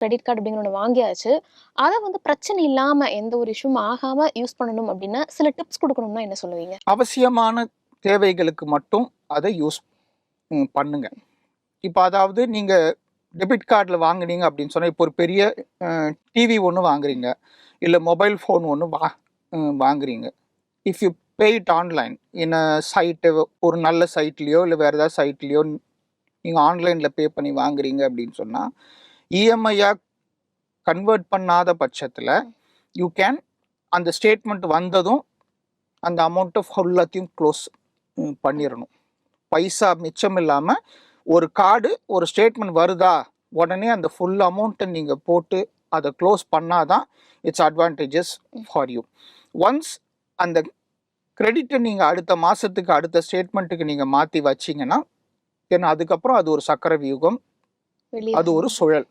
Credit card அப்படிங்கிற ஒண்ணு வாங்கியாச்சு. அத வந்து பிரச்சனை இல்லாம எந்த ஒரு இஷ்யூவும் ஆகாம யூஸ் பண்ணணும் அப்படின்னா, சில டிப்ஸ் குடுக்கணும்னா என்ன சொல்லுவீங்க? அவசியமான தேவைகளுக்கு மட்டும் அதை யூஸ் பண்ணுங்க. இப்போ அதாவது நீங்க டெபிட் கார்டில் வாங்குனீங்க அப்படின்னு சொன்னால், இப்போ ஒரு பெரிய டிவி ஒன்று வாங்குறீங்க, இல்லை மொபைல் ஃபோன் ஒன்று வாங்குறீங்க. If you pay it online in site, ஒரு நல்ல சைட்லேயோ இல்லை வேறு ஏதாவது சைட்லேயோ நீங்கள் ஆன்லைனில் பே பண்ணி வாங்குறீங்க அப்படின்னு சொன்னால், இஎம்ஐயாக கன்வெர்ட் பண்ணாத பட்சத்தில் யூ கேன் அந்த ஸ்டேட்மெண்ட் வந்ததும் அந்த அமௌண்ட்டை ஃபுல்லாத்தையும் க்ளோஸ் பண்ணிடணும். பைசா மிச்சம் இல்லாமல் ஒரு கார்டு ஒரு ஸ்டேட்மெண்ட் வருதா உடனே அந்த ஃபுல் அமௌண்ட்டை நீங்கள் போட்டு அதை க்ளோஸ் பண்ணாதான் it's advantages for you. Once அந்த கிரெடிட்டை நீங்கள் அடுத்த மாதத்துக்கு அடுத்த ஸ்டேட்மெண்ட்டுக்கு நீங்கள் மாற்றி வச்சிங்கன்னா, ஏன்னா அதுக்கப்புறம் அது ஒரு சக்கர வியூகம், அது ஒரு சுழல்.